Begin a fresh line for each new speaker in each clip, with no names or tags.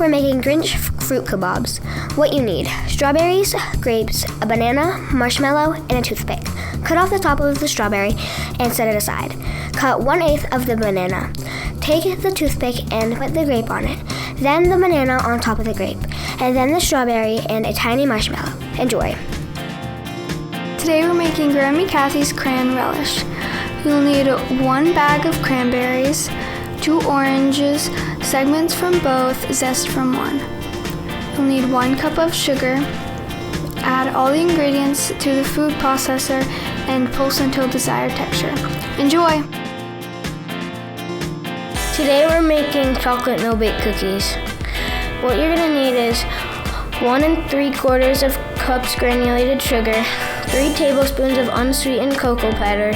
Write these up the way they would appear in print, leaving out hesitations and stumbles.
we're making Grinch fruit kebabs. What you need: strawberries, grapes, a banana, marshmallow, and a toothpick. Cut off the top of the strawberry and set it aside. Cut 1/8 of the banana. Take the toothpick and put the grape on it, then the banana on top of the grape, and then the strawberry and a tiny marshmallow. Enjoy.
Today we're making Grandma Kathy's cran relish. You'll need 1 bag of cranberries, 2 oranges, segments from both, zest from one. You'll need 1 cup of sugar. Add all the ingredients to the food processor and pulse until desired texture. Enjoy!
Today we're making chocolate no-bake cookies. What you're going to need is 1 3/4 cups granulated sugar, 3 tablespoons of unsweetened cocoa powder,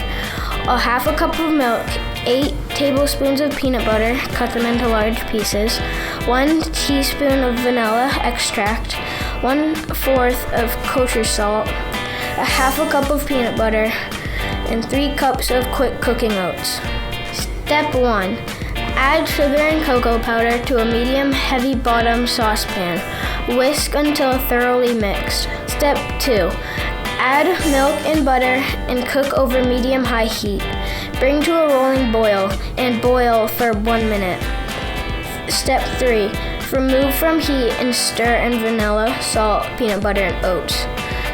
a 1/2 cup of milk, 8 tablespoons of peanut butter, cut them into large pieces, 1 teaspoon of vanilla extract, 1/4 of kosher salt, a 1/2 cup of peanut butter, and 3 cups of quick cooking oats. Step 1. Add sugar and cocoa powder to a medium heavy bottom saucepan. Whisk until thoroughly mixed. Step 2. Add milk and butter and cook over medium-high heat. Bring to a rolling boil and boil for 1 minute. Step 3. Remove from heat and stir in vanilla, salt, peanut butter, and oats.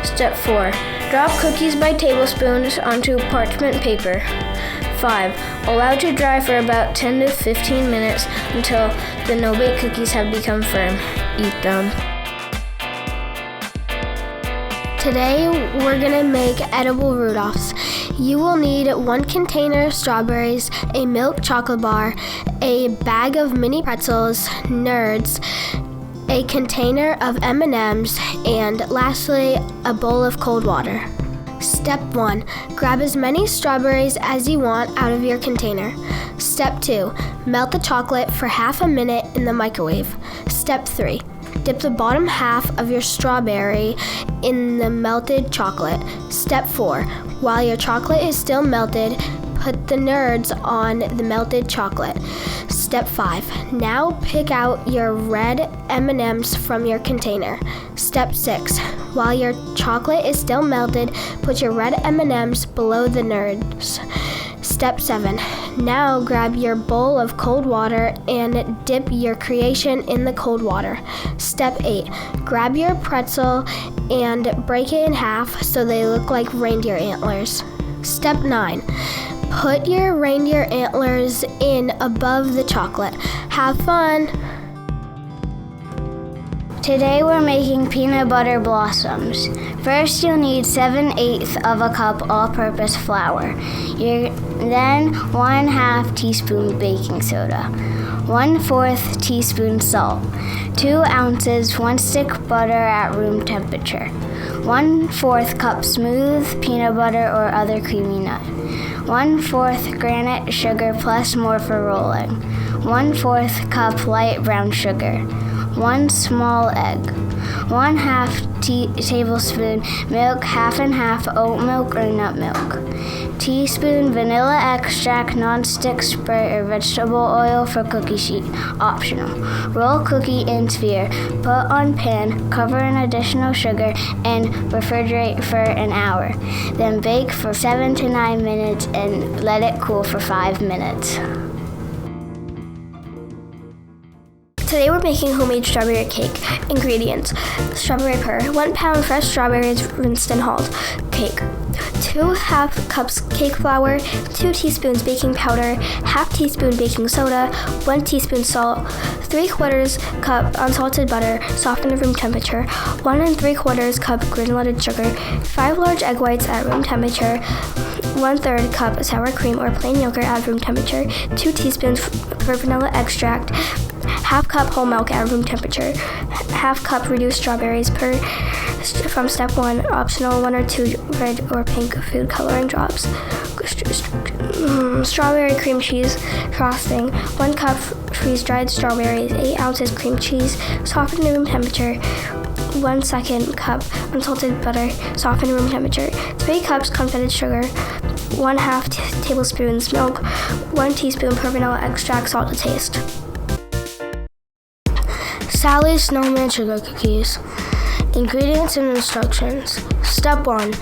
Step 4. Drop cookies by tablespoons onto parchment paper. 5. Allow to dry for about 10 to 15 minutes until the no-bake cookies have become firm. Eat them.
Today, we're gonna make edible Rudolphs. You will need 1 container of strawberries, a milk chocolate bar, a bag of mini pretzels, Nerds, a container of M&Ms, and lastly, a bowl of cold water. Step 1. Grab as many strawberries as you want out of your container. Step 2. Melt the chocolate for half a minute in the microwave. Step 3. Dip the bottom half of your strawberry in the melted chocolate. Step 4. While your chocolate is still melted, put the Nerds on the melted chocolate. Step 5. Now pick out your red M&Ms from your container. Step 6. While your chocolate is still melted, put your red M&Ms below the Nerds. Step 7. Now grab your bowl of cold water and dip your creation in the cold water. Step 8. Grab your pretzel and break it in half so they look like reindeer antlers. Step 9. Put your reindeer antlers in above the chocolate. Have fun!
Today we're making peanut butter blossoms. First you'll need 7/8 of a cup all-purpose flour. Then 1/2 teaspoon baking soda, 1/4 teaspoon salt, 2 ounces 1 stick butter at room temperature, 1/4 cup smooth peanut butter or other creamy nut, 1/4 granite sugar plus more for rolling, 1/4 cup light brown sugar, 1 small egg, 1/2 tablespoon milk, 1/2 and 1/2 oat milk or nut milk, teaspoon vanilla extract, non-stick spray or vegetable oil for cookie sheet, optional. Roll cookie in sphere, put on pan, cover in additional sugar, and refrigerate for an hour. Then bake for 7 to 9 minutes and let it cool for 5 minutes.
Today we're making homemade strawberry cake. Ingredients: strawberry puree, 1 pound fresh strawberries rinsed and hulled. Cake: 2 half cups cake flour, 2 teaspoons baking powder, 1/2 teaspoon baking soda, 1 teaspoon salt, 3/4 cup unsalted butter, softened at room temperature, 1 3/4 cup granulated sugar, 5 large egg whites at room temperature, 1/3 cup sour cream or plain yogurt at room temperature, 2 teaspoons for vanilla extract, 1/2 cup whole milk at room temperature, 1/2 cup reduced strawberries from step 1, optional 1 or 2 red or pink food coloring drops, strawberry cream cheese frosting, 1 cup freeze-dried strawberries, 8 ounces cream cheese, softened at room temperature, 1/2 cup unsalted butter, softened at room temperature, 3 cups confitted sugar, 1/2 tablespoons milk, 1 teaspoon pure vanilla extract, salt to taste.
Sally's Snowman Sugar Cookies. Ingredients and instructions. Step 1.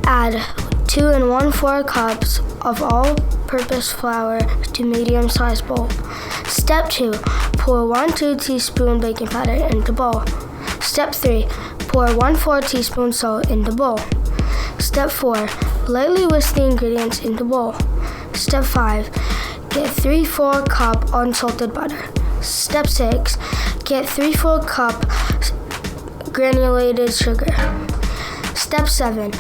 Add 2 1/4 cups of all-purpose flour to medium-sized bowl. Step 2. Pour 1/2 teaspoon baking powder into bowl. Step 3. Pour 1/4 teaspoon salt into bowl. Step 4. Lightly whisk the ingredients into bowl. Step 5. Get 3/4 cup unsalted butter. Step 6. Get 3/4 cup granulated sugar. Step 7.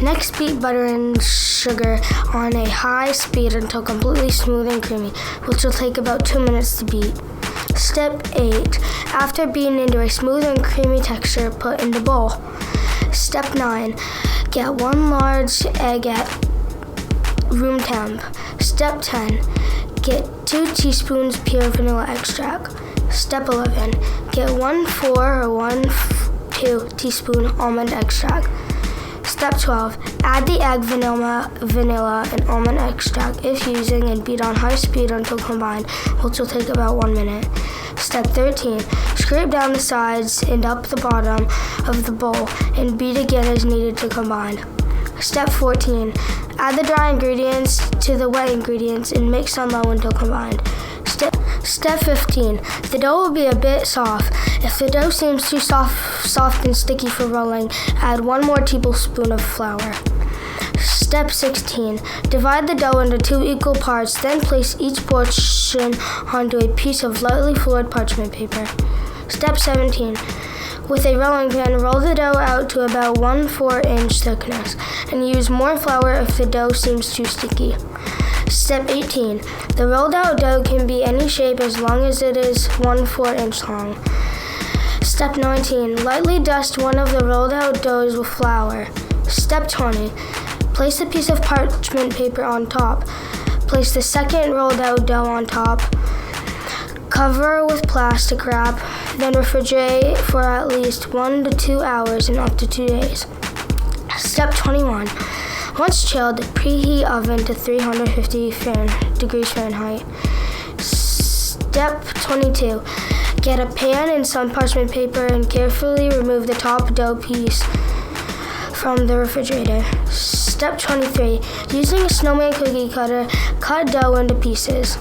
Next, beat butter and sugar on a high speed until completely smooth and creamy, which will take about 2 minutes to beat. Step 8. After beating into a smooth and creamy texture, put in the bowl. Step 9. Get 1 large egg at room temp. Step 10. Get 2 teaspoons pure vanilla extract. Step 11. Get 1/4 or 1/2 teaspoon almond extract. Step 12. Add the egg, vanilla, and almond extract if using and beat on high speed until combined, which will take about 1 minute. Step 13. Scrape down the sides and up the bottom of the bowl and beat again as needed to combine. Step 14. Add the dry ingredients to the wet ingredients and mix on low until combined. Step 15. The dough will be a bit soft. If the dough seems too soft and sticky for rolling, add 1 more tablespoon of flour. Step 16. Divide the dough into 2 equal parts, then place each portion onto a piece of lightly fluid parchment paper. Step 17. With a rolling pin, roll the dough out to about 1/4-inch thickness, and use more flour if the dough seems too sticky. Step 18. The rolled out dough can be any shape as long as it is 1/4-inch long. Step 19. Lightly dust one of the rolled out doughs with flour. Step 20. Place a piece of parchment paper on top. Place the second rolled out dough on top. Cover with plastic wrap, then refrigerate for at least 1 to 2 hours and up to 2 days. Step 21. Once chilled, preheat oven to 350 degrees Fahrenheit. Step 22. Get a pan and some parchment paper and carefully remove the top dough piece from the refrigerator. Step 23. Using a snowman cookie cutter, cut dough into pieces.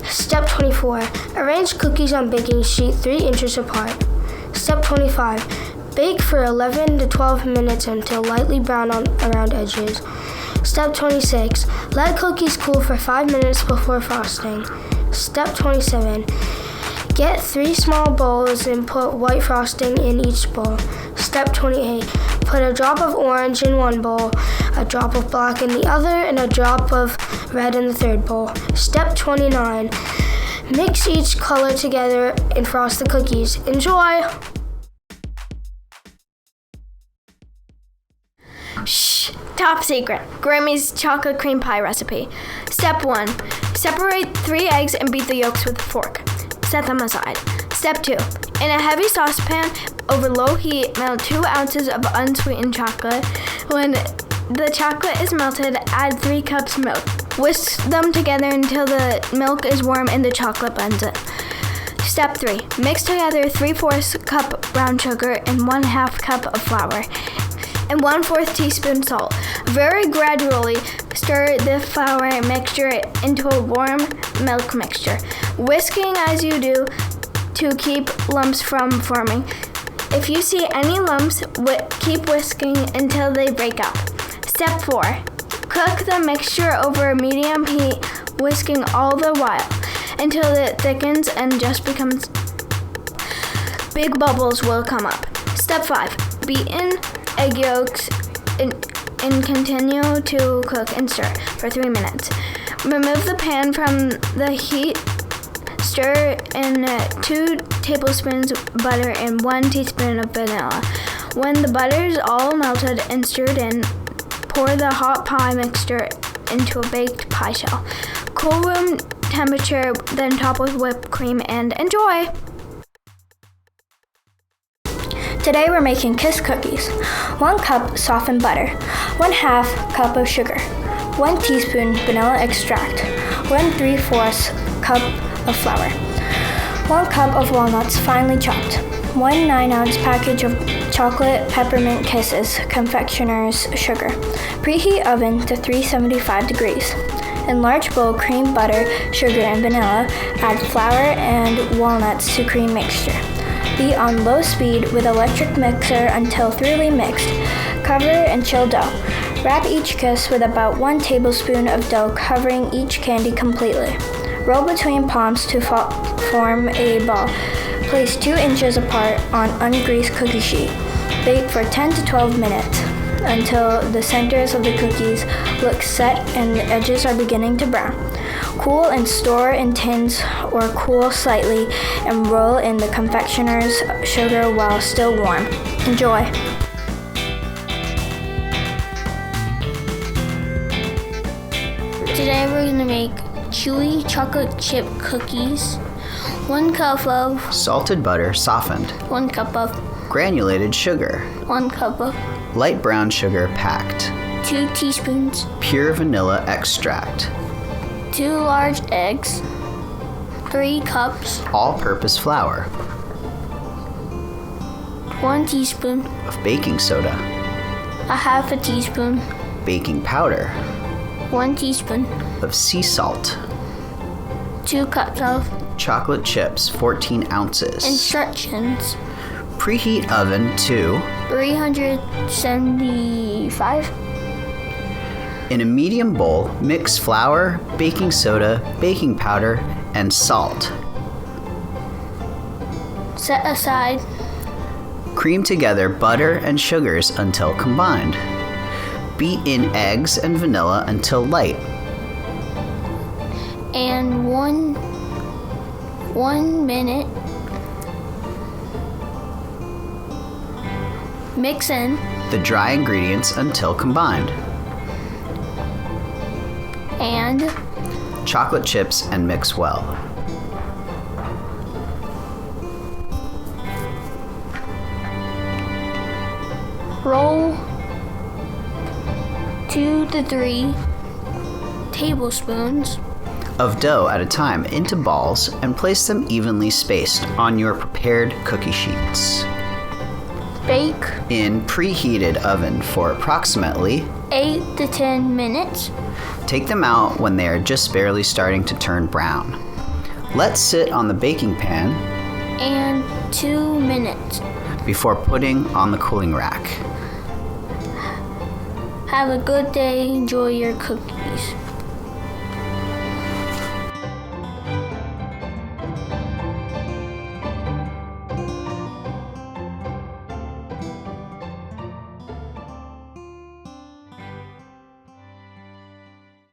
Step 24. Arrange cookies on baking sheet 3 inches apart. Step 25. Bake for 11 to 12 minutes until lightly brown around edges. Step 26. Let cookies cool for 5 minutes before frosting. Step 27. Get 3 small bowls and put white frosting in each bowl. Step 28. Put a drop of orange in one bowl, a drop of black in the other, and a drop of red in the third bowl. Step 29. Mix each color together and frost the cookies. Enjoy!
Shh! Top secret. Grammy's chocolate cream pie recipe. Step 1. Separate 3 eggs and beat the yolks with a fork. Set them aside. Step 2. In a heavy saucepan over low heat, melt 2 ounces of unsweetened chocolate. When the chocolate is melted, add 3 cups milk. Whisk them together until the milk is warm and the chocolate blends it. Step 3. Mix together 3/4 cup brown sugar and 1/2 cup of flour and 1/4 teaspoon salt. Very gradually stir the flour mixture into a warm milk mixture, whisking as you do to keep lumps from forming. If you see any lumps, keep whisking until they break up. Step 4. Cook the mixture over medium heat, whisking all the while until it thickens and just becomes big bubbles will come up. Step 5. Beaten egg yolks and continue to cook and stir for 3 minutes. Remove the pan from the heat. Stir in 2 tablespoons butter and 1 teaspoon of vanilla. When the butter is all melted and stirred in, pour the hot pie mixture into a baked pie shell. Cool room temperature, then top with whipped cream and enjoy!
Today we're making Kiss cookies. 1 cup softened butter, 1/2 cup of sugar, 1 teaspoon vanilla extract, 1 3/4 cup of flour,
1 cup of walnuts finely chopped. 1 9-ounce package of chocolate peppermint kisses, confectioner's sugar. Preheat oven to 375 degrees. In large bowl, cream, butter, sugar, and vanilla. Add flour and walnuts to cream mixture. Beat on low speed with electric mixer until thoroughly mixed. Cover and chill dough. Wrap each kiss with about 1 tablespoon of dough, covering each candy completely. Roll between palms to form a ball. Place 2 inches apart on ungreased cookie sheet. Bake for 10 to 12 minutes until the centers of the cookies look set and the edges are beginning to brown. Cool and store in tins or cool slightly and roll in the confectioner's sugar while still warm. Enjoy!
Today we're going to make chewy chocolate chip cookies. 1 cup of
salted butter softened,
1 cup of
granulated sugar,
1 cup of
light brown sugar packed,
2 teaspoons,
pure vanilla extract,
2 large eggs, 3 cups,
all-purpose flour,
1 teaspoon,
of baking soda,
1/2 teaspoon,
baking powder,
1 teaspoon,
of sea salt,
2 cups of
chocolate chips 14 ounces.
Instructions:
Preheat oven to
375.
In a medium bowl, mix flour, baking soda, baking powder, and salt.
Set aside.
Cream together butter and sugars until combined. Beat in eggs and vanilla until light.
And one minute. Mix in.
The dry ingredients until combined.
And
Chocolate chips and mix well.
roll 2 to 3 tablespoons
Of dough at a time into balls and place them evenly spaced on your prepared cookie sheets.
Bake
In preheated oven for approximately
8 to 10 minutes.
Take them out when they are just barely starting to turn brown. Let sit on the baking pan
And 2 minutes.
before putting on the cooling rack.
Have a good day. Enjoy your cookies.